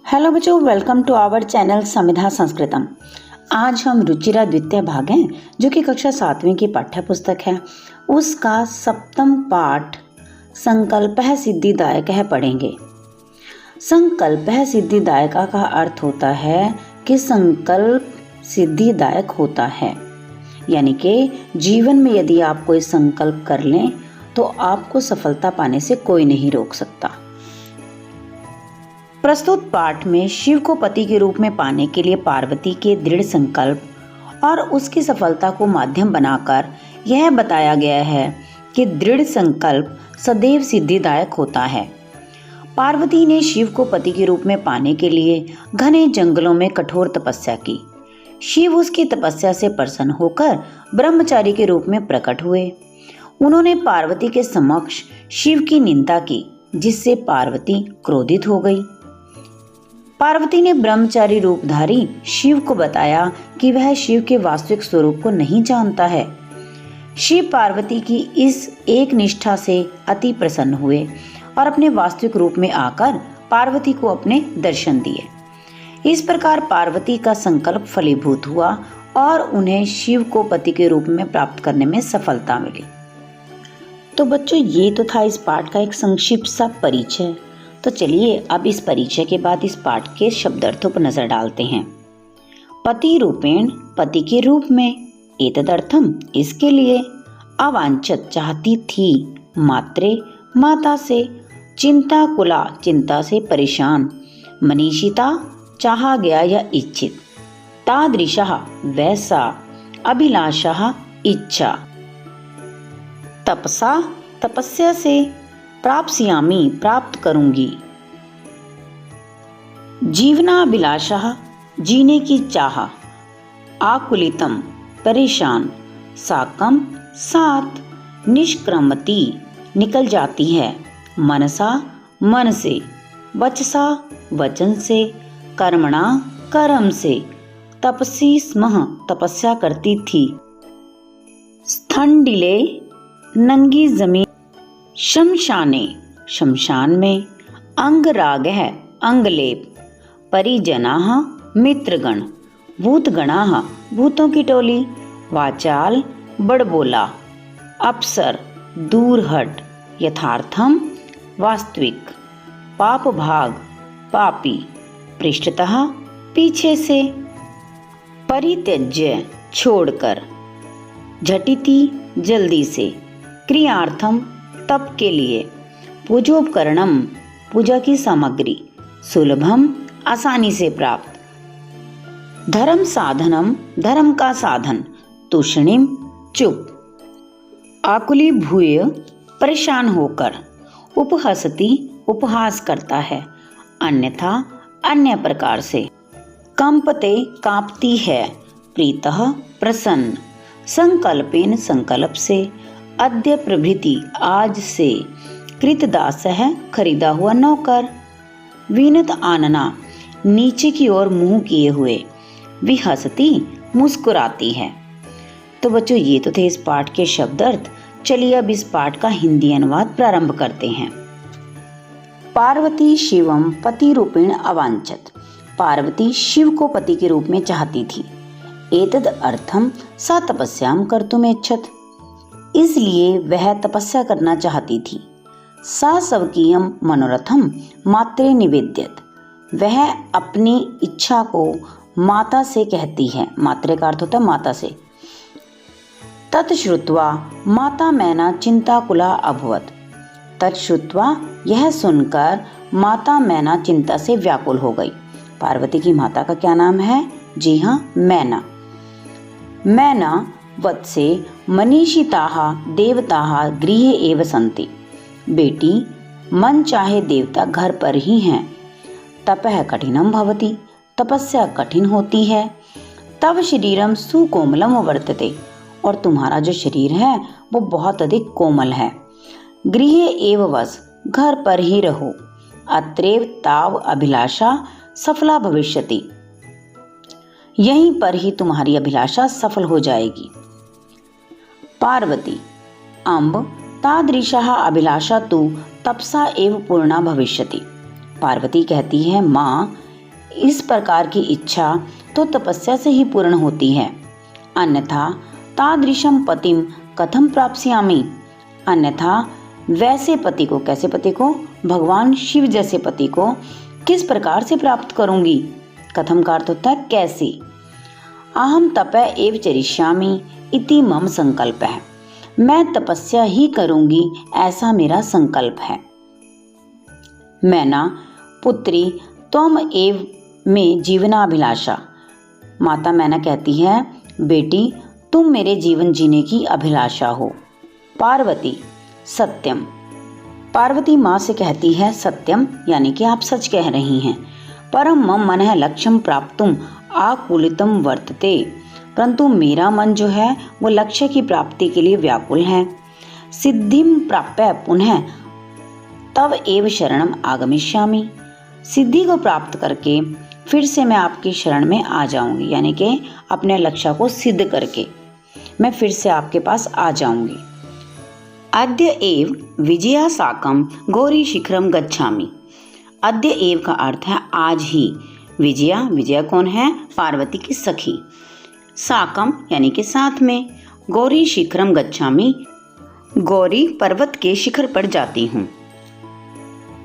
Hello बच्चों, welcome to our channel समिधा संस्कृतम। आज हम रुचिरा द्वितीय भाग हैं जो कि कक्षा 7वीं की पाठ्य पुस्तक है। उसका सप्तम पाठ संकल्पः सिद्धिदायकः पढ़ेंगे। संकल्पः सिद्धिदायक का अर्थ होता है कि संकल्प सिद्धिदायक होता है, यानी कि जीवन में यदि आप कोई संकल्प कर लें तो आपको सफलता पाने से कोई नहीं रोक सकता। प्रस्तुत पाठ में शिव को पति के रूप में पाने के लिए पार्वती के दृढ़ संकल्प और उसकी सफलता को माध्यम बनाकर यह बताया गया है कि दृढ़ संकल्प सदैव सिद्धिदायक होता है। पार्वती ने शिव को पति के रूप में पाने के लिए घने जंगलों में कठोर तपस्या की। शिव उसकी तपस्या से प्रसन्न होकर ब्रह्मचारी के रूप में प्रकट हुए। उन्होंने पार्वती के समक्ष शिव की निंदा की, जिससे पार्वती क्रोधित हो गई। पार्वती ने ब्रह्मचारी रूपधारी शिव को बताया कि वह शिव के वास्तविक स्वरूप को नहीं जानता है। शिव पार्वती की इस एक निष्ठा से अति प्रसन्न हुए और अपने वास्तविक रूप में आकर पार्वती को अपने दर्शन दिए। इस प्रकार पार्वती का संकल्प फलीभूत हुआ और उन्हें शिव को पति के रूप में प्राप्त करने में सफलता मिली। तो बच्चों, ये तो था इस पाठ का एक संक्षिप्त सा परिचय। तो चलिए अब इस परिचय के बाद इस पाठ के शब्दार्थों पर नजर डालते हैं। पति रूपेण, पति के रूप में। एतदर्थम, इसके लिए। अवांछत, चाहती थी। मात्रे, माता से। चिंता कुला, चिंता से परेशान। मनीषिता, चाहा गया या इच्छित। तादृशः, वैसा। अभिलाषः, इच्छा। तपसा, तपस्या से। प्राप्स्यामि, प्राप्त करूंगी। जीवनाभिलाषः, जीने की चाह। आकुलितम, परेशान। साकम, साथ। निष्क्रमति, निकल जाती है। मनसा, मन से। वचसा, वचन से। कर्मणा, कर्म से। तपसी स्मः, तपस्या करती थी। स्थंडिले, नंगी जमीन। शमशाने, शमशान में। अंगरागः, अंगलेप। परिजनाः, मित्रगण। भूतगणाः, भूतों की टोली। वाचाल, बड़बोला। अप्सर, दूरहट। यथार्थम, वास्तविक। पाप भाग, पापी। पृष्ठतः, पीछे से। परित्यज्य, छोड़कर। झटिति, जल्दी से। क्रियार्थम, तप के लिए। पूजोपकरणम, पूजा की सामग्री। सुलभम, आसानी से प्राप्त। धर्म साधनम, धर्म का साधन। तूष्णिम, चुप। आकुली भूय, परेशान होकर। उपहसति, उपहास करता है। अन्यथा, अन्य प्रकार से। कंपते, कांपती है। प्रीतः, प्रसन्न। संकल्पेन, संकल्प से। अद्य प्रभृति, आज से। कृतदास है, खरीदा हुआ नौकर। विनत आनना, नीचे की ओर मुंह किए हुए। विहसती, मुस्कुराती है। तो बच्चों, ये तो थे इस पाठ के शब्द अर्थ। चलिए अब इस पाठ का हिंदी अनुवाद प्रारंभ करते हैं। पार्वती शिवम पति रूपेण अवांछत। पार्वती शिव को पति के रूप में चाहती थी। एतद अर्थम सा तपस्याम कर्तुमेच्छत, इसलिए वह तपस्या करना चाहती थी। सा स्वकीयम मनोरथम मात्रे निवेद्यत, वह अपनी इच्छा को माता से कहती है। मात्रे का अर्थ होता है माता से। तत्श्रुत्वा माता मैना चिंताकुला अभवत। तत्श्रुत्वा, यह सुनकर माता मैना चिंता से व्याकुल हो गई। पार्वती की माता का क्या नाम है? जी हाँ, मैना। मैना वत्से मनीषिताः देवताः गृहे एव सन्ति। बेटी, मन चाहे देवता घर पर ही हैं। तपः कठिनम भवति, तपस्या कठिन होती है। तव शरीरम सुकोमलम वर्तते, और तुम्हारा जो शरीर है वो बहुत अधिक कोमल है। गृहे एव वस, घर पर ही रहो। अत्रैव ताव अभिलाषा सफला भविष्यति, यहीं पर ही तुम्हारी अभिलाषा सफल हो जाएगी। पार्वती, अम्ब तादृशः अभिलाषा तु तपसा एव पूर्णा भविष्यति। पार्वती कहती है, माँ, इस प्रकार की इच्छा तो तपस्या से ही पूर्ण होती है, अन्यथा तादृशम पतिम कथम प्राप्स्यामि। अन्यथा वैसे पति को, कैसे पति को, भगवान शिव जैसे पति को किस प्रकार से प्राप्त करूंगी। कथम का अर्थ होता है कैसे। अहम तपः एव चरिष्यामि इति मम संकल्प है। मैं तपस्या ही करूंगी ऐसा मेरा संकल्प है। मैना पुत्री त्वम एव में जीवनाभिलाषा। माता मैना कहती है, बेटी तुम मेरे जीवन जीने की अभिलाषा हो। पार्वती सत्यम। पार्वती माँ से कहती है, सत्यम यानी कि आप सच कह रही हैं। परम मम मनः लक्ष्यम प्राप्तुम आकुलितम वर्तते। परंतु मेरा मन जो है वो लक्ष्य की प्राप्ति के लिए व्याकुल है। सिद्धिम प्राप्य पुनः तव एव शरणम आगमिष्यामि। सिद्धि को प्राप्त करके फिर से मैं आपकी शरण में आ जाऊंगी, यानी कि अपने लक्ष्य को सिद्ध करके मैं फिर से आपके पास आ जाऊंगी। अद्य एव विजया साकम गौरी शिखरम गच्छामि। अद्य एव का अर्थ है आज ही। विजया, विजया कौन है? पार्वती की सखी। साकम यानी कि साथ में। गौरी शिखरम गच्छामि, गौरी पर्वत के शिखर पर जाती हूँ।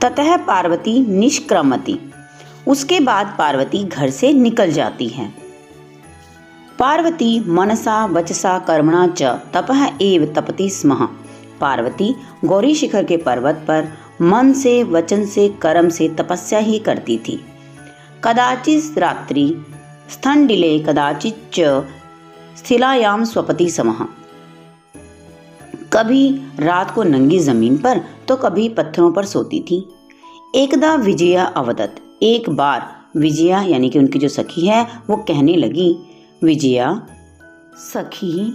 ततः पार्वती निष्क्रमति, उसके बाद पार्वती घर से निकल जाती है। पार्वती मनसा वचसा कर्मणा च तपः एव तपति स्म। पार्वती गौरी शिखर के पर्वत पर मन से, वचन से, कर्म से तपस्या ही करती थी। कदाचित् रात्रि स्थंडिले कदाचित् च शिलायाम स्वपति समः। कभी रात को नंगी जमीन पर तो कभी पत्थरों पर सोती थी। एकदा विजया अवदत, एक बार विजया यानी कि उनकी जो सखी है वो कहने लगी, विजया सखी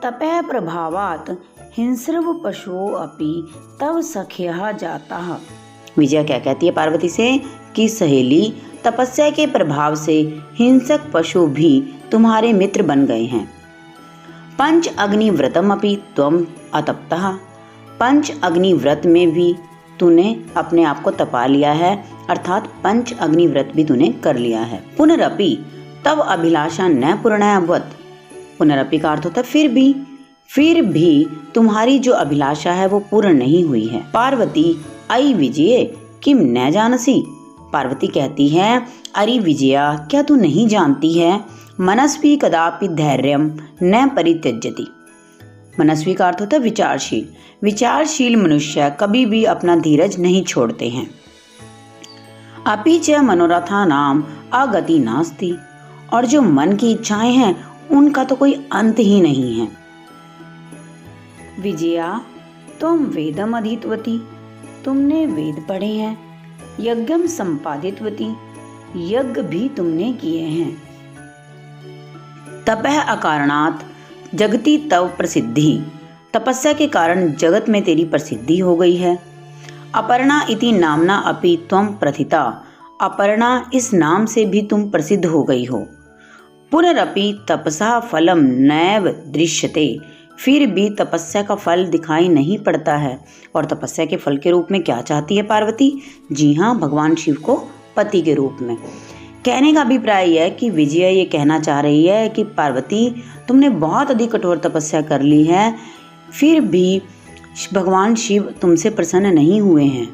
तपः प्रभावात हिंस्रव पशुओ अपि तव सख्यः जाताः। विजया क्या कहती है पार्वती से कि सहेली, तपस्या के प्रभाव से हिंसक पशु भी तुम्हारे मित्र बन गए हैं। पंच अग्नि व्रतम अपि त्वम अतप्तः। पंच अग्नि व्रत में भी तूने अपने आप को तपा लिया है, अर्थात पंच अग्नि व्रत भी तूने कर लिया है। पुनरपि तव अभिलाषा न पूर्णा अभवत्। पुनरपि का अर्थ होता है फिर भी तुम्हारी जो अभिलाषा है वो पूर्ण नहीं हुई है। पार्वती अयि विजये किम न जानसी। पार्वती कहती है, अरे विजया क्या तू नहीं जानती है, मनस्वी कदापि धैर्यम न परित्यजति। मनस्वी का अर्थ होता है विचारशील। विचारशील मनुष्य कभी भी अपना धीरज नहीं छोड़ते हैं। अपि च मनोरथा नाम अगति नास्ति। और जो मन की इच्छाएं हैं उनका तो कोई अंत ही नहीं है। विजया तुम वेदम अधीतवती, तुमने वेद पढ़े हैं। यज्ञम संपादितवती, यज्ञ भी तुमने किए हैं। तपः अकारणात् जगति तव प्रसिद्धि, तपस्या के कारण जगत में तेरी प्रसिद्धि हो गई है। अपर्णा इति नामना अपि त्वं प्रथिता, अपर्णा इस नाम से भी तुम प्रसिद्ध हो गई हो। पुनरपि तपसा फलम नैव दृश्यते, फिर भी तपस्या का फल दिखाई नहीं पड़ता है। और तपस्या के फल के रूप में क्या चाहती है पार्वती? जी हाँ, भगवान शिव को पति के रूप में। कहने का अभिप्राय यह है कि विजया ये कहना चाह रही है कि पार्वती तुमने बहुत अधिक कठोर तपस्या कर ली है, फिर भी भगवान शिव तुमसे प्रसन्न नहीं हुए हैं।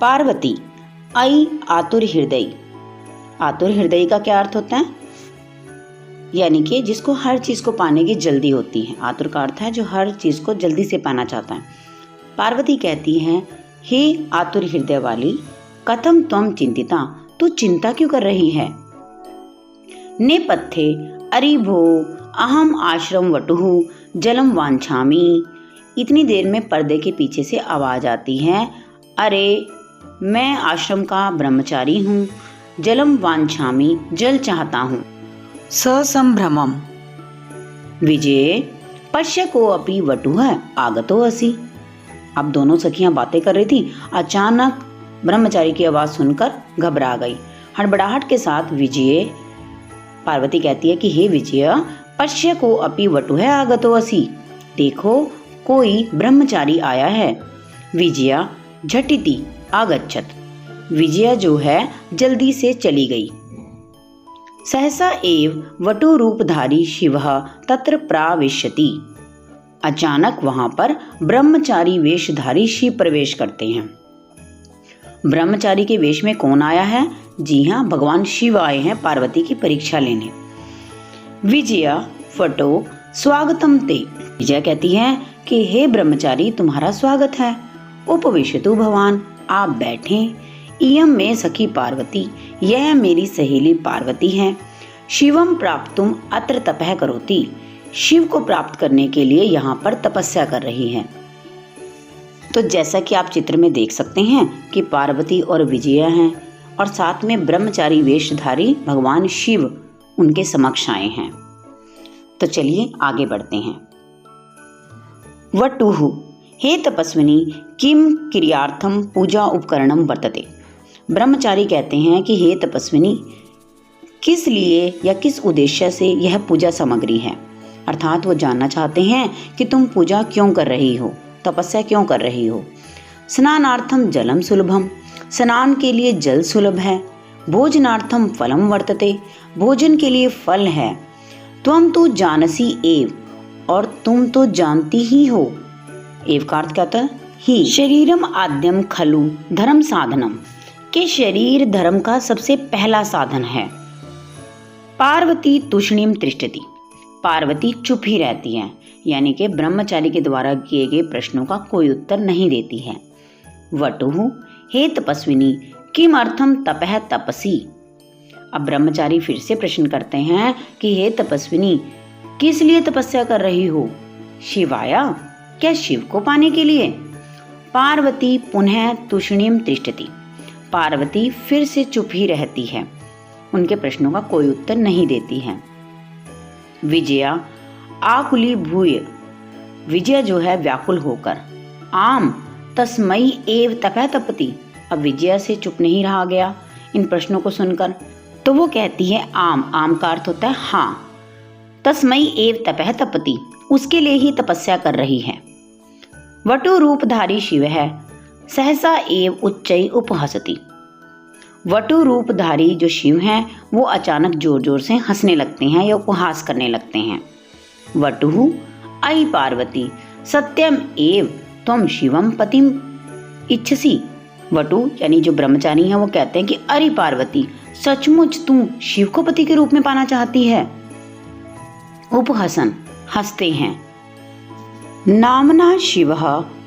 पार्वती अयि आतुर हृदय। आतुर हृदय का क्या अर्थ होता है? यानी कि जिसको हर चीज को पाने की जल्दी होती है। आतुर का अर्थ है जो हर चीज को जल्दी से पाना चाहता है। पार्वती कहती है, हे आतुर हृदय वाली, कथम त्वम चिंतिता, तू चिंता क्यों कर रही है? नेपथ्ये अरि भो अहम आश्रम वटुहु जलम वांछामि। इतनी देर में पर्दे के पीछे से आवाज आती है, अरे मैं आश्रम का ब्रह्मचारी हूँ, जलम वांछामि, जल चाहता हूँ। ससंभ्रमम विजय पश्य को अपि वटुः आगतो असि। अब दोनों सखियां बातें कर रही थी, अचानक ब्रह्मचारी की आवाज सुनकर घबरा गई। हड़बड़ाहट के साथ विजय, पार्वती कहती है कि हे विजय, पश्य को अपि वटुः आगतो असि, देखो कोई ब्रह्मचारी आया है। विजया झटिति आगच्छत, विजया जो है जल्दी से चली गई। सहसा एव वटो रूपधारी शिवः तत्र प्राविशति। अचानक वहां पर ब्रह्मचारी वेशधारी शिव प्रवेश करते हैं। ब्रह्मचारी के वेश में कौन आया है? जी हाँ, भगवान शिव आए हैं पार्वती की परीक्षा लेने। विजया फटो स्वागतम ते। विजया कहती है कि हे ब्रह्मचारी, तुम्हारा स्वागत है। उपविशतु भवान, आप बैठें। इयं में सखी पार्वती, यह मेरी सहेली पार्वती है। शिवम प्राप्तुम अत्र तपः करोति। शिव को प्राप्त करने के लिए यहाँ पर तपस्या कर रही है। तो जैसा कि आप चित्र में देख सकते हैं कि पार्वती और विजया हैं और साथ में ब्रह्मचारी वेशधारी भगवान शिव उनके समक्ष आए हैं। तो चलिए आगे बढ़ते हैं। वटुः, हे तपस्विनी, किम क्रियार्थम पूजा उपकरणम वर्तते। ब्रह्मचारी कहते हैं कि हे तपस्विनी, किस लिए या किस उद्देश्य से यह पूजा सामग्री है। अर्थात वो जानना चाहते हैं कि तुम पूजा क्यों कर रही हो, तपस्या क्यों कर रही हो। स्नानार्थम जलम सुलभम, स्नान के लिए जल सुलभ है। भोजनार्थम फलम वर्तते, भोजन के लिए फल है। त्वम तो जानसी एव, और तुम तो जानती ही हो। एव का अर्थ क्या होता है? ही। शरीरम आद्यम खलु धर्म साधनम, के शरीर धर्म का सबसे पहला साधन है। पार्वती तुष्णीम तिष्ठति, पार्वती चुप ही रहती है, यानी कि ब्रह्मचारी के द्वारा किए गए प्रश्नों का कोई उत्तर नहीं देती है। वटुः, हे तपस्विनी, किम अर्थम तपः तपसी। अब ब्रह्मचारी फिर से प्रश्न करते हैं कि हे तपस्विनी, किस लिए तपस्या कर रही हो। शिवाया, क्या शिव को पाने के लिए। पार्वती पुनः तुष्णीम तिष्ठति, पार्वती फिर से चुप ही रहती है, उनके प्रश्नों का कोई उत्तर नहीं देती है। विजया आकुली भूय, विजया जो है व्याकुल होकर, आम तस्मयी एव तपः तपति। अब विजया से चुप नहीं रहा गया इन प्रश्नों को सुनकर, तो वो कहती है आम। आम का अर्थ होता है हाँ। तस्मयी एव तपः तपति, उसके लिए ही तपस्या कर रही है। वटु रूपधारी शिव है, सहसा एव उच्चै उपहसति। वटु रूपधारी जो शिव हैं वो अचानक जोर जोर से हंसने लगते हैं या उपहास करने लगते हैं। वटुः, अयि पार्वती, सत्यम एव त्वं शिवम पतिम इच्छसि। वटु यानी जो ब्रह्मचारी हैं वो कहते हैं कि अरे पार्वती, सचमुच तू शिव को पति के रूप में पाना चाहती है। उपहसन, हंसते हैं। नामना शिवः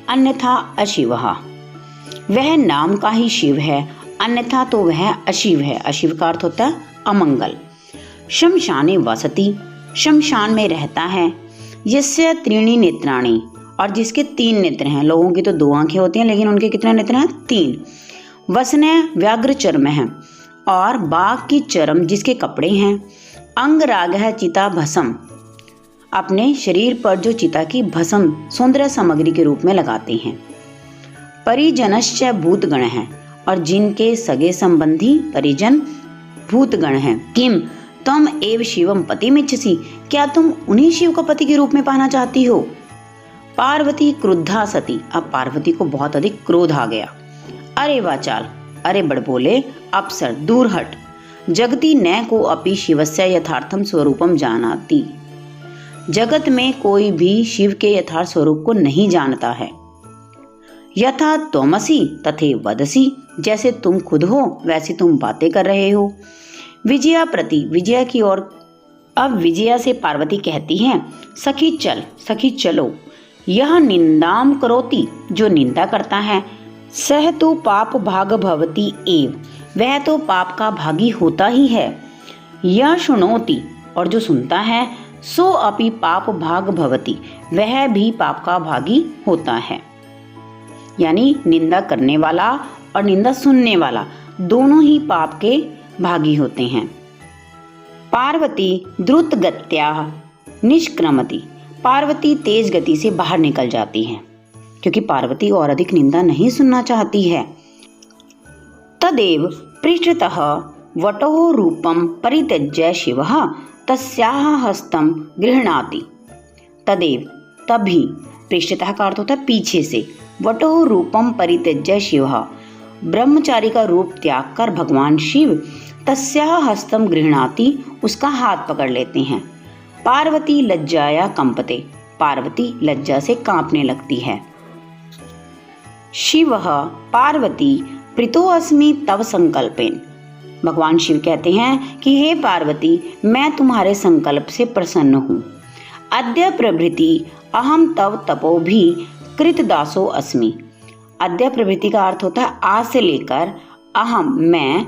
अन्यथा अशिवः, वह नाम का ही शिव है, अन्यथा तो वह अशिव है। अशिव का अर्थ होता है अमंगल। शमशाने वसति, शमशान में रहता है। यस्य त्रीणि नेत्राणि, और जिसके 3 नेत्र हैं। लोगों की तो 2 आंखें होती हैं, लेकिन उनके कितने नेत्र हैं? 3। वसने व्याघ्र चर्म है, और बाघ की चर्म जिसके कपड़े हैं। अंग राग है चिता भस्म, अपने शरीर पर जो चिता की भस्म सौंदर्य सामग्री के रूप में लगाते हैं। परिजनश्च भूतगण है, और जिनके सगे संबंधी परिजन भूतगण हैं। किम त्वम एव शिवम पतिमिच्छसि, क्या तुम उन्हीं शिव को पति के रूप में पाना चाहती हो। पार्वती क्रुद्धा सती, अब पार्वती को बहुत अधिक क्रोध आ गया। अरे वाचाल, अरे बड़बोले, अप्सर दूर हट। जगति न को अपि शिवस्य यथार्थम स्वरूपम जानाति, जगत में कोई भी शिव के यथार्थ स्वरूप को नहीं जानता है। यथा त्वमसि तथे वदसि, जैसे तुम खुद हो वैसे तुम बातें कर रहे हो। विजया प्रति, विजया की ओर अब विजया से पार्वती कहती हैं, सखी चल, सखी चलो। यह निंदाम करोति, जो निंदा करता है। सह तो पाप भाग भवति एव, वह तो पाप का भागी होता ही है। यह शुणोति, और जो सुनता है। सो अपि पाप भाग भवति, वह भी पाप का भागी होता है। यानी निंदा करने वाला और निंदा सुनने वाला दोनों ही पाप के भागी होते हैं। पार्वती द्रुत गत्या निष्क्रमति, पार्वती तेज गति से बाहर निकल जाती है, क्योंकि पार्वती और अधिक निंदा नहीं सुनना चाहती है। तदेव पृष्ठतः वटो रूपम परित्यज्य शिवः तस्याः हस्तं गृह्णाति। तदेव, तभी, पृष्ठतः का अर्थ होता है पीछे से। वटो रूपम परित्यज्य शिवः, ब्रह्मचारी का रूप त्याग कर भगवान शिव तस्याः हस्तम गृह्णाति, उसका हाथ पकड़ लेते हैं। पार्वती लज्जाया कंपते, पार्वती लज्जा से कांपने लगती है। शिवः पार्वती प्रीतो अस्मि तव संकल्पेन, भगवान शिव कहते हैं कि हे पार्वती, मैं तुम्हारे संकल्प से प्रसन्न हूँ। अद्य प्रभृति अहम तव तपो भी कृत दासो अस्मि, अद्य प्रभृति का अर्थ होता है आज से लेकर, अहम मैं,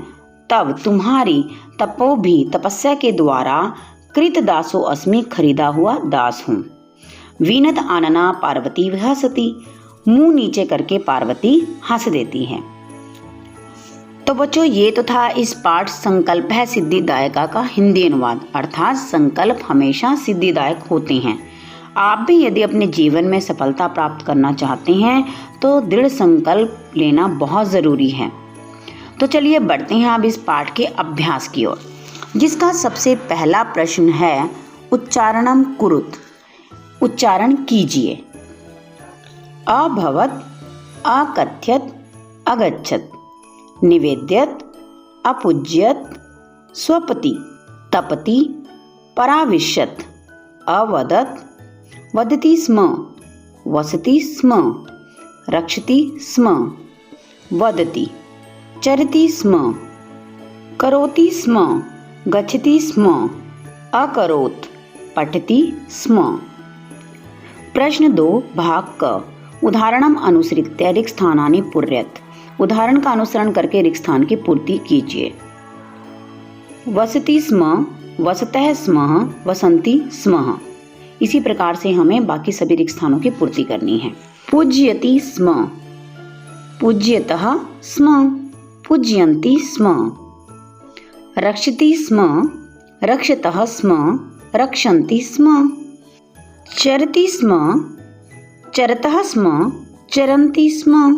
तब तुम्हारी, तपो भी तपस्या के द्वारा, कृत दासो अस्मि खरीदा हुआ दास हूँ। वीनत आनना पार्वती विहसति, मुंह नीचे करके पार्वती हंस देती है। तो बच्चों, ये तो था इस पाठ संकल्प है सिद्धिदायका का हिंदी अनुवाद, अर्थात संकल्प हमेशा सिद्धिदायक होते हैं। आप भी यदि अपने जीवन में सफलता प्राप्त करना चाहते हैं तो दृढ़ संकल्प लेना बहुत ज़रूरी है। तो चलिए बढ़ते हैं अब इस पाठ के अभ्यास की ओर, जिसका सबसे पहला प्रश्न है उच्चारणम कुरुत, उच्चारण कीजिए। अभवत, अकथ्यत, अगच्छत, निवेद्यत, अपूज्यत, स्वपति, तपति, पराविशत, अवदत, वदति स्म, वसति स्म, रक्षति स्म, वदति, चरति स्म, करोति स्म, गच्छति स्म, अकरोत्, पठति स्म। प्रश्न 2 भाग क, उदाहरणम अनुसृत्य रिक्त स्थानानि पूर्यत, उदाहरण का अनुसरण करके रिक्त स्थान की पूर्ति कीजिए। वसति स्म, वसतः स्म, वसंती स्म। इसी प्रकार से हमें बाकी सभी रिक्त स्थानों की पूर्ति करनी है। पूज्यति स्म, पूज्यतः स्म, पूज्यन्ति स्म। रक्षति स्म, रक्षतः स्म, रक्षन्ति स्म। चरति स्म, चरतः स्म, चरन्ति स्म।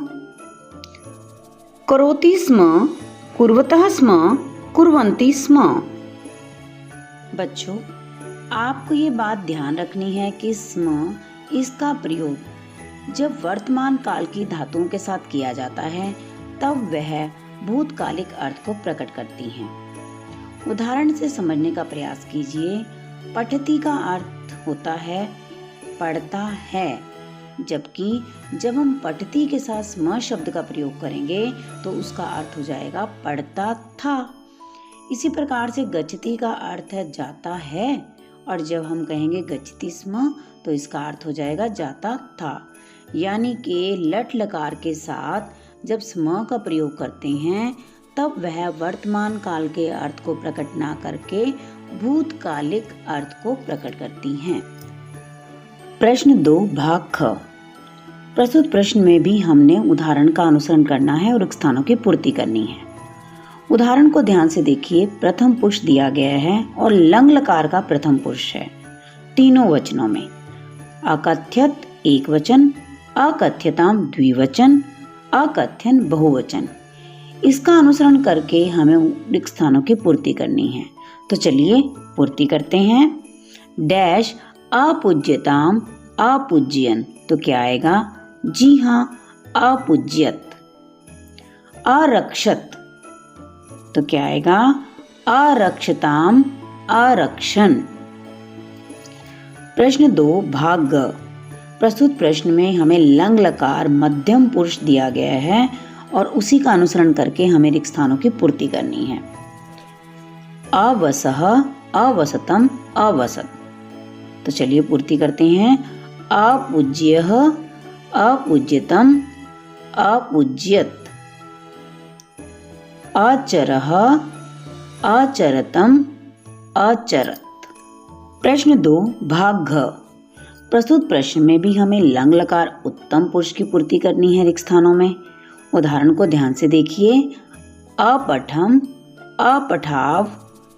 करोति स्म, कुर्वतः स्म, कुर्वन्ति स्म। बच्चों, आपको ये बात ध्यान रखनी है कि स्म इसका प्रयोग जब वर्तमान काल की धातुओं के साथ किया जाता है तब वह भूतकालिक अर्थ को प्रकट करती हैं। उदाहरण से समझने का प्रयास कीजिए। पठति का अर्थ होता है पढ़ता है, जबकि जब हम पठति के साथ स्म शब्द का प्रयोग करेंगे तो उसका अर्थ हो जाएगा पढ़ता था। इसी प्रकार से गच्छति का अर्थ है जाता है, और जब हम कहेंगे गच्छति स्म तो इसका अर्थ हो जाएगा जाता था। यानी कि लट लकार के साथ जब स्म का प्रयोग करते हैं तब वह वर्तमान काल के अर्थ को प्रकट ना करके भूतकालिक अर्थ को प्रकट करती हैं। प्रश्न 2 भाग ख, प्रस्तुत प्रश्न में भी हमने उदाहरण का अनुसरण करना है और स्थानों की पूर्ति करनी है। उदाहरण को ध्यान से देखिए। प्रथम पुरुष दिया गया है और लंग लकार का प्रथम पुरुष है तीनों वचनों में। अकथ्यत एक वचन, अकथ्यताम द्विवचन, अकथ्यन बहुवचन। इसका अनुसरण करके हमें रिक्त स्थानों की पूर्ति करनी है। तो चलिए पूर्ति करते हैं। डैश अपूज्यताम अपूज्यन, तो क्या आएगा? जी हाँ, अपूज्यत। अरक्षत, तो क्या आएगा? अरक्षताम अरक्षण। प्रश्न 2 भाग ग, प्रस्तुत प्रश्न में हमें लंग लकार मध्यम पुरुष दिया गया है और उसी का अनुसरण करके हमें रिक्त स्थानों की पूर्ति करनी है। अवसह अवसतम अवसत, तो चलिए पूर्ति करते हैं। अपूज्यः अपूज्यतम अपूज्यत। अचरः अचरतम अचरत। प्रश्न 2 भाग घ, प्रस्तुत प्रश्न में भी हमें लंग लकार उत्तम पुरुष की पूर्ति करनी है रिक्त स्थानों में। उदाहरण को ध्यान से देखिए। अपठम अपठाव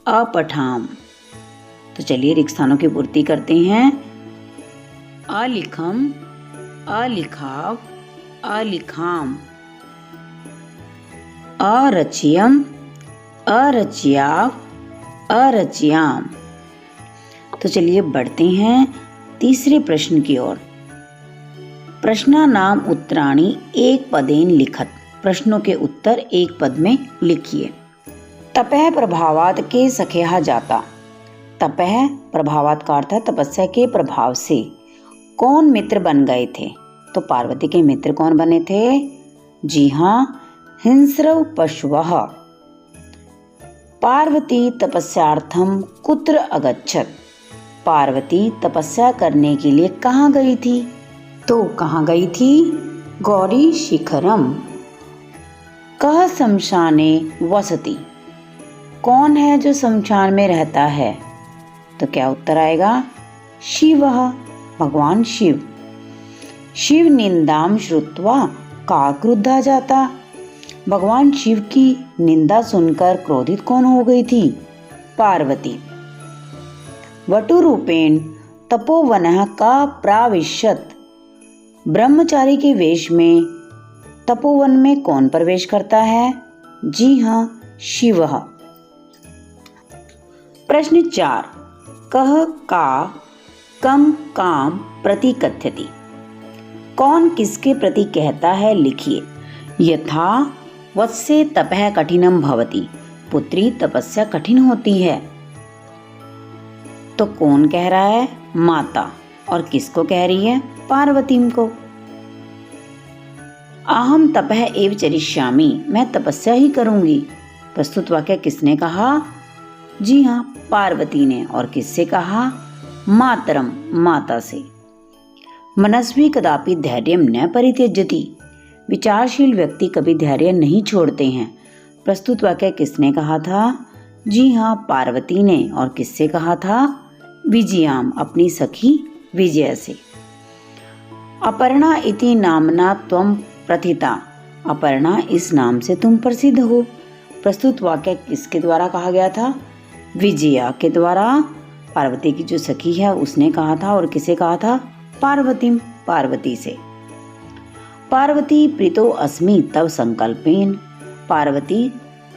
अपठाम, तो चलिए रिक्त स्थानों की पूर्ति करते हैं। अलिखम अलिखाव अलिखाम। अरच्यम अरच्याव अरच्याम। तो चलिए बढ़ते हैं तीसरे प्रश्न की ओर। प्रश्नानाम उत्तराणि एक पदेन लिखत, प्रश्नों के उत्तर एक पद में लिखिए। तपः प्रभावात के सखेहा जाता। तपः प्रभावात का अर्थ है तपस्या के प्रभाव से कौन मित्र बन गए थे? तो पार्वती के मित्र कौन बने थे? जी हाँ, हिंस्रव पशवः। पार्वती तपस्यार्थम कुत्र अगच्छत। पार्वती तपस्या करने के लिए कहाँ गई थी? तो कहाँ गई थी? गौरी शिखरम। कह शमशाने वसति। कौन है जो शमशान में रहता है? तो क्या उत्तर आएगा? शिवः, भगवान शिव। शिव निंदाम श्रुत्वा का क्रुद्धा जाता। भगवान शिव की निंदा सुनकर क्रोधित कौन हो गई थी? पार्वती। वटुरूपेण तपोवनः का प्राविशत। ब्रह्मचारी के वेश में तपोवन में कौन प्रवेश करता है? जी हाँ, शिवः। प्रश्न 4। कह का कम काम प्रति कथ्यति। कौन किसके प्रति कहता है? लिखिए। यथा वत्से तपः कठिनम भवति। पुत्री तपस्या कठिन होती है। तो कौन कह रहा है? माता। और किसको कह रही है? पार्वती को। अहम तपः एव चरिष्यामि। मैं तपस्या ही करूंगी। प्रस्तुत वाक्य किसने कहा? जी हाँ, पार्वती ने। और किससे कहा? मातरम, माता से। मनस्वी कदापि धैर्यम न परित्यजति। विचारशील व्यक्ति कभी धैर्य नहीं छोड़ते हैं। प्रस्तुत वाक्य किसने कहा था? जी हाँ, पार्वती ने। और किससे कहा था? विजयाम, अपनी सखी विजय से। अपर्णा इति नामना त्वं प्रथिता। अपर्णा, इस नाम से तुम प्रसिद्ध हो। प्रस्तुत वाक्य किसके द्वारा कहा गया था? विजया के द्वारा। पार्वती की जो सखी है उसने कहा था। और किसे कहा था? पार्वती से। पार्वती प्रीतो अस्मि तव संकल्पेन। पार्वती,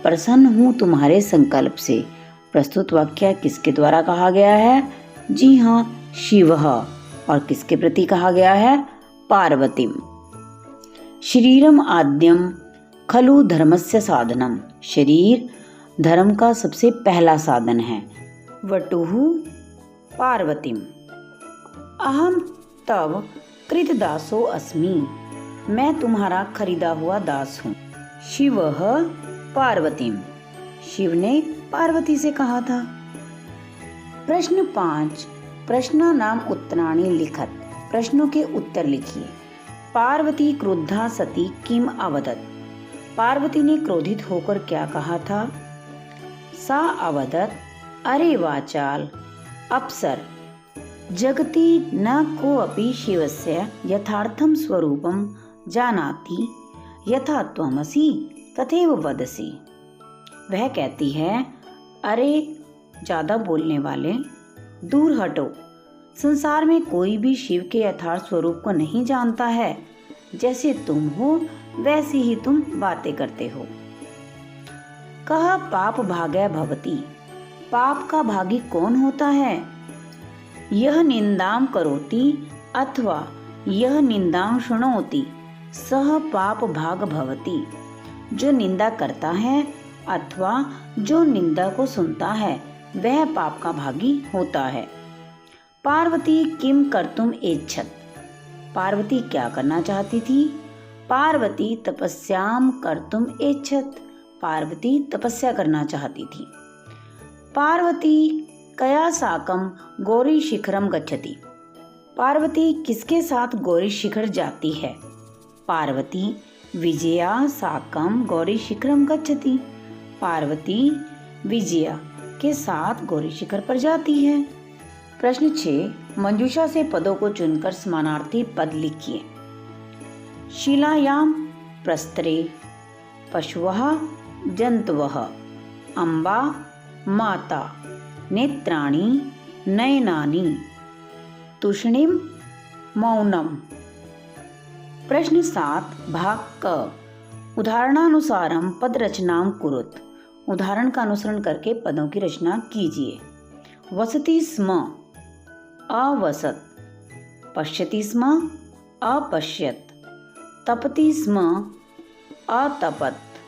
प्रसन्न हूँ तुम्हारे संकल्प से। प्रस्तुत वाक्य किसके द्वारा कहा गया है? जी हाँ, शिवः। और किसके प्रति कहा गया है? पार्वतीम। शरीरम आद्यम खलु धर्मस्य साधनम। शरीर धर्म का सबसे पहला साधन है। वटुहु पार्वतीम। अहम तव कृतदासो अस्मि। मैं तुम्हारा खरीदा हुआ दास हूँ। शिवः पार्वतीम। शिव ने पार्वती से कहा था। प्रश्न 5। प्रश्नानाम उत्तराणि लिखत। प्रश्नों के उत्तर लिखिए। पार्वती क्रुद्धा सती किम अवदत। पार्वती ने क्रोधित होकर क्या कहा था? सा अवदत, अरे वाचाल अप्सर, जगति न कोऽपि शिवस्य यथार्थं स्वरूपं जानाति यथा त्वमसि तथैव वदसि। वह कहती है, अरे ज्यादा बोलने वाले, दूर हटो। संसार में कोई भी शिव के यथार्थ स्वरूप को नहीं जानता है। जैसे तुम हो वैसी ही तुम बातें करते हो। कह पाप भागय भवति। पाप का भागी कौन होता है? यह निंदाम करोति अथवा यह निंदाम शृणोति सह पाप भाग भवति। जो निंदा करता है अथवा जो निंदा को सुनता है वह पाप का भागी होता है। पार्वती किम कर्तुम एच्छत। पार्वती क्या करना चाहती थी? पार्वती तपस्याम कर्तुम एच्छत। पार्वती तपस्या करना चाहती थी। पार्वती कया साकम गौरी शिखरम गच्छति। पार्वती किसके साथ गौरी शिखर जाती है? पार्वती विजया साकम गौरी शिखरम गच्छति। पार्वती विजया के साथ गौरी शिखर पर जाती है। प्रश्न 6। मंजूषा से पदों को चुनकर समानार्थी पद लिखिए। शिलायाम प्रस्तरे पशवः जंतवः अम्बा माता नेत्राणि नयनानि तुष्णिम मौनम। प्रश्न 7। भाग क। उदाहरणानुसारम पद रचनाम कुरुत। उदाहरण का अनुसरण करके पदों की रचना कीजिए। वसति स्म अवसत। पश्यति स्म अपश्यत। तपति स्म अतपत्,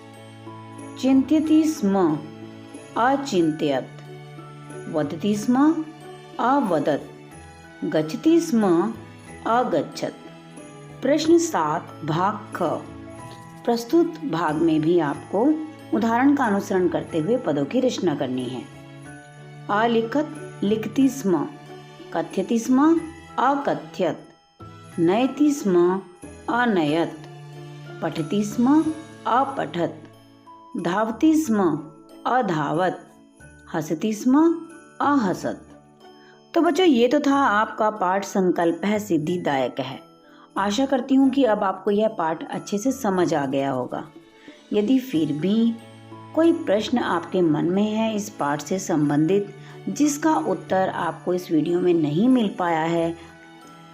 चिन्त्यति स्म अचिन्तयत्, वदति स्म अवदत्, गच्छति स्म अगच्छत्। प्रश्न 7 भाग ख। प्रस्तुत भाग में भी आपको उदाहरण का अनुसरण करते हुए पदों की रचना करनी है। अलिखत, लिखति स्म, कथ्यति स्म अकथ्यत, नयति स्म अनयत, पठति स्म अपठत, धावति स्म अधावत, हंसति स्म अहसत। तो बच्चों, ये तो था आपका पाठ संकल्प है सिद्धिदायक है। आशा करती हूँ कि अब आपको यह पाठ अच्छे से समझ आ गया होगा। यदि फिर भी कोई प्रश्न आपके मन में है इस पाठ से संबंधित जिसका उत्तर आपको इस वीडियो में नहीं मिल पाया है,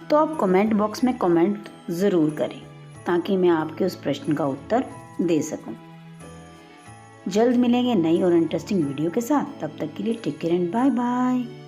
तो आप कमेंट बॉक्स में कमेंट ज़रूर करें ताकि मैं आपके उस प्रश्न का उत्तर दे सकूं। जल्द मिलेंगे नई और इंटरेस्टिंग वीडियो के साथ। तब तक के लिए take care and bye bye.